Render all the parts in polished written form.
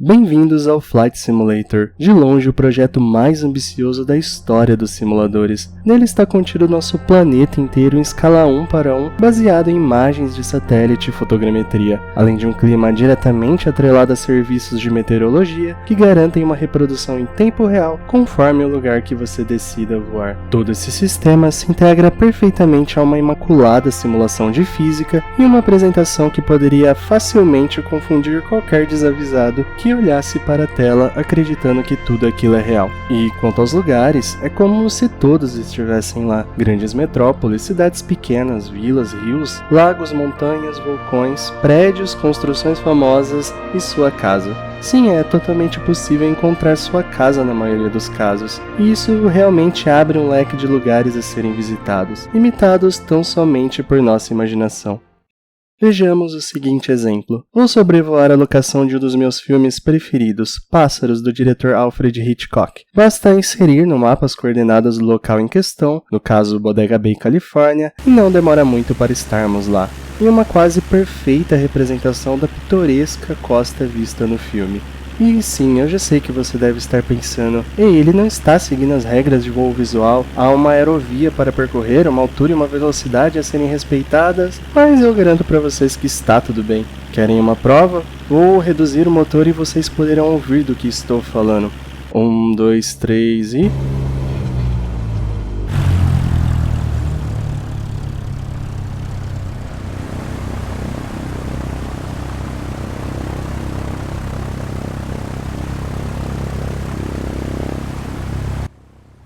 Bem-vindos ao Flight Simulator, de longe o projeto mais ambicioso da história dos simuladores. Nele está contido nosso planeta inteiro em escala 1:1, baseado em imagens de satélite e fotogrametria, além de um clima diretamente atrelado a serviços de meteorologia que garantem uma reprodução em tempo real conforme o lugar que você decida voar. Todo esse sistema se integra perfeitamente a uma imaculada simulação de física e uma apresentação que poderia facilmente confundir qualquer desavisado que olhasse para a tela acreditando que tudo aquilo é real. E quanto aos lugares, é como se todos estivessem lá. Grandes metrópoles, cidades pequenas, vilas, rios, lagos, montanhas, vulcões, prédios, construções famosas e sua casa. Sim, é totalmente possível encontrar sua casa na maioria dos casos, e isso realmente abre um leque de lugares a serem visitados, imitados tão somente por nossa imaginação. Vejamos o seguinte exemplo. Vou sobrevoar a locação de um dos meus filmes preferidos, Pássaros, do diretor Alfred Hitchcock. Basta inserir no mapa as coordenadas do local em questão, no caso Bodega Bay, Califórnia, e não demora muito para estarmos lá, em uma quase perfeita representação da pitoresca costa vista no filme. E sim, eu já sei que você deve estar pensando, ei, ele não está seguindo as regras de voo visual, há uma aerovia para percorrer, uma altura e uma velocidade a serem respeitadas, mas eu garanto para vocês que está tudo bem. Querem uma prova? Vou reduzir o motor e vocês poderão ouvir do que estou falando. 1, 2, 3 e...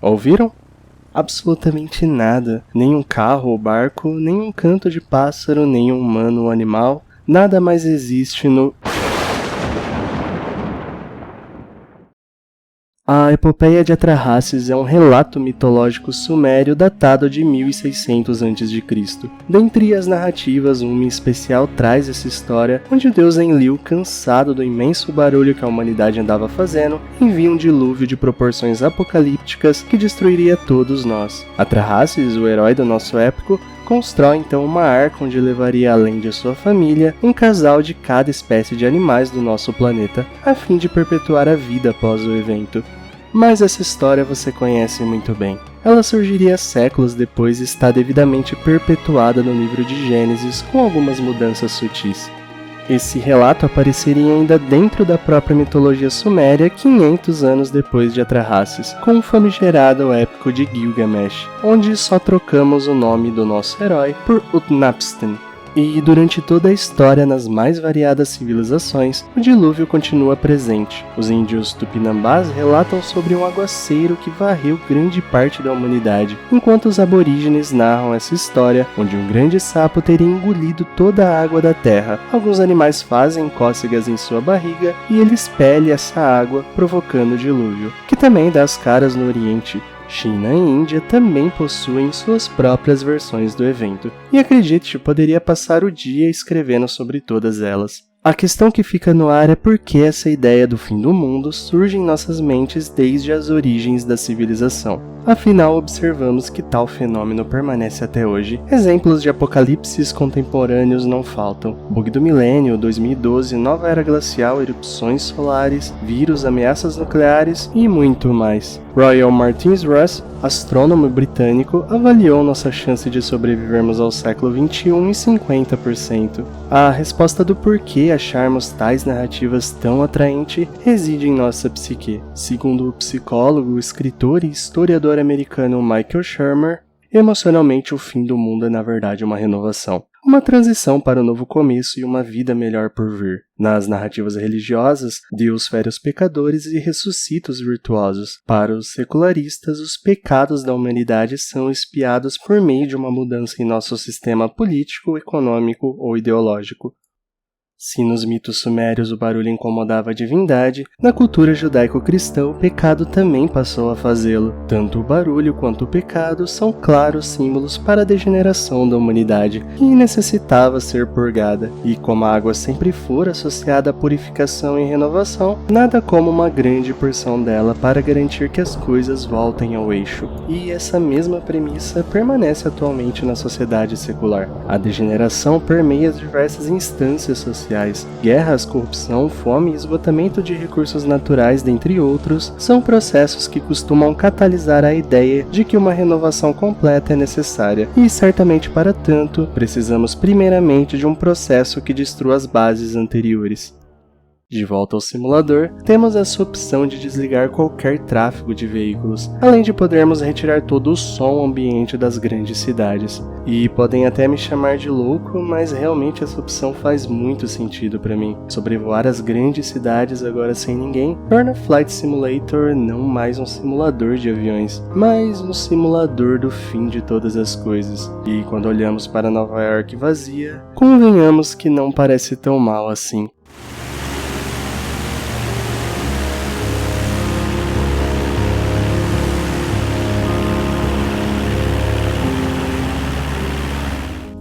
Ouviram? Absolutamente nada. Nem um carro ou barco, nem um canto de pássaro, nem um humano ou animal. Nada mais existe no... A Epopeia de Atrahasis é um relato mitológico sumério datado de 1600 a.C. Dentre as narrativas, uma em especial traz essa história, onde o deus Enlil, cansado do imenso barulho que a humanidade andava fazendo, envia um dilúvio de proporções apocalípticas que destruiria todos nós. Atrahasis, o herói do nosso épico, constrói então uma arca onde levaria além de sua família um casal de cada espécie de animais do nosso planeta, a fim de perpetuar a vida após o evento. Mas essa história você conhece muito bem. Ela surgiria séculos depois e está devidamente perpetuada no livro de Gênesis com algumas mudanças sutis. Esse relato apareceria ainda dentro da própria mitologia suméria 500 anos depois de Atrahasis, com o famigerado épico de Gilgamesh, onde só trocamos o nome do nosso herói por Utnapishtim. E durante toda a história, nas mais variadas civilizações, o dilúvio continua presente. Os índios tupinambás relatam sobre um aguaceiro que varreu grande parte da humanidade, enquanto os aborígenes narram essa história, onde um grande sapo teria engolido toda a água da terra. Alguns animais fazem cócegas em sua barriga e ele expele essa água, provocando o dilúvio, que também dá as caras no Oriente. China e Índia também possuem suas próprias versões do evento, e acredite, poderia passar o dia escrevendo sobre todas elas. A questão que fica no ar é por que essa ideia do fim do mundo surge em nossas mentes desde as origens da civilização. Afinal, observamos que tal fenômeno permanece até hoje. Exemplos de apocalipses contemporâneos não faltam. Bug do milênio, 2012, nova era glacial, erupções solares, vírus, ameaças nucleares e muito mais. Royal Martins Russ, astrônomo britânico, avaliou nossa chance de sobrevivermos ao século XXI em 50%. A resposta do porquê acharmos tais narrativas tão atraente reside em nossa psique. Segundo o psicólogo, escritor e historiador americano Michael Shermer, emocionalmente o fim do mundo é na verdade uma renovação. Uma transição para um novo começo e uma vida melhor por vir. Nas narrativas religiosas, Deus fere os pecadores e ressuscita os virtuosos. Para os secularistas, os pecados da humanidade são expiados por meio de uma mudança em nosso sistema político, econômico ou ideológico. Se nos mitos sumérios o barulho incomodava a divindade, na cultura judaico-cristã o pecado também passou a fazê-lo. Tanto o barulho quanto o pecado são claros símbolos para a degeneração da humanidade, que necessitava ser purgada. E como a água sempre for associada à purificação e renovação, nada como uma grande porção dela para garantir que as coisas voltem ao eixo. E essa mesma premissa permanece atualmente na sociedade secular. A degeneração permeia as diversas instâncias sociais sociais. Guerras, corrupção, fome e esgotamento de recursos naturais, dentre outros, são processos que costumam catalisar a ideia de que uma renovação completa é necessária, e certamente para tanto, precisamos primeiramente de um processo que destrua as bases anteriores. De volta ao simulador, temos essa opção de desligar qualquer tráfego de veículos, além de podermos retirar todo o som ambiente das grandes cidades. E podem até me chamar de louco, mas realmente essa opção faz muito sentido para mim. Sobrevoar as grandes cidades agora sem ninguém torna Flight Simulator não mais um simulador de aviões, mas um simulador do fim de todas as coisas. E quando olhamos para Nova York vazia, convenhamos que não parece tão mal assim.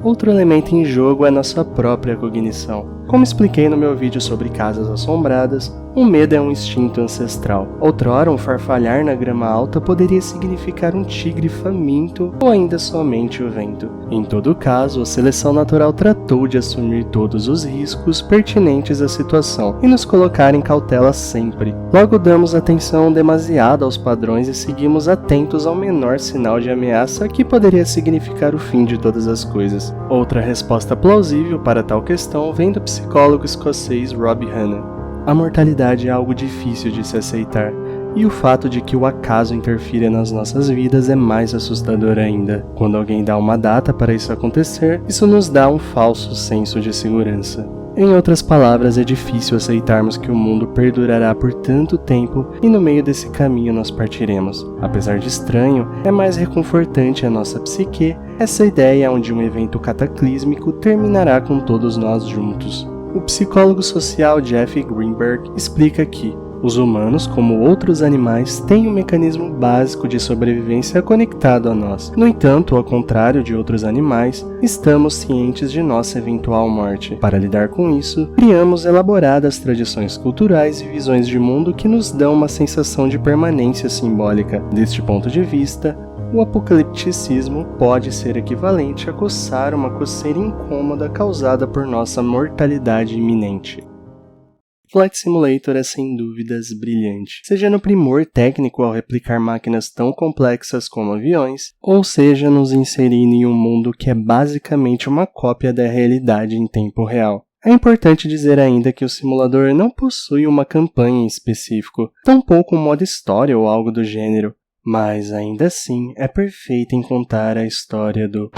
Outro elemento em jogo é nossa própria cognição. Como expliquei no meu vídeo sobre casas assombradas, o medo é um instinto ancestral. Outrora, um farfalhar na grama alta poderia significar um tigre faminto ou ainda somente o vento. Em todo caso, a seleção natural tratou de assumir todos os riscos pertinentes à situação e nos colocar em cautela sempre. Logo damos atenção demasiada aos padrões e seguimos atentos ao menor sinal de ameaça que poderia significar o fim de todas as coisas. Outra resposta plausível para tal questão vem do psicólogo escocês Rob Hanna. A mortalidade é algo difícil de se aceitar, e o fato de que o acaso interfira nas nossas vidas é mais assustador ainda. Quando alguém dá uma data para isso acontecer, isso nos dá um falso senso de segurança. Em outras palavras, é difícil aceitarmos que o mundo perdurará por tanto tempo e no meio desse caminho nós partiremos. Apesar de estranho, é mais reconfortante a nossa psique essa ideia onde um evento cataclísmico terminará com todos nós juntos. O psicólogo social Jeff Greenberg explica que os humanos, como outros animais, têm um mecanismo básico de sobrevivência conectado a nós. No entanto, ao contrário de outros animais, estamos cientes de nossa eventual morte. Para lidar com isso, criamos elaboradas tradições culturais e visões de mundo que nos dão uma sensação de permanência simbólica. Deste ponto de vista, o apocalipticismo pode ser equivalente a coçar uma coceira incômoda causada por nossa mortalidade iminente. Flight Simulator é sem dúvidas brilhante, seja no primor técnico ao replicar máquinas tão complexas como aviões, ou seja nos inserindo em um mundo que é basicamente uma cópia da realidade em tempo real. É importante dizer ainda que o simulador não possui uma campanha em específico, tampouco um modo história ou algo do gênero, mas ainda assim é perfeito em contar a história do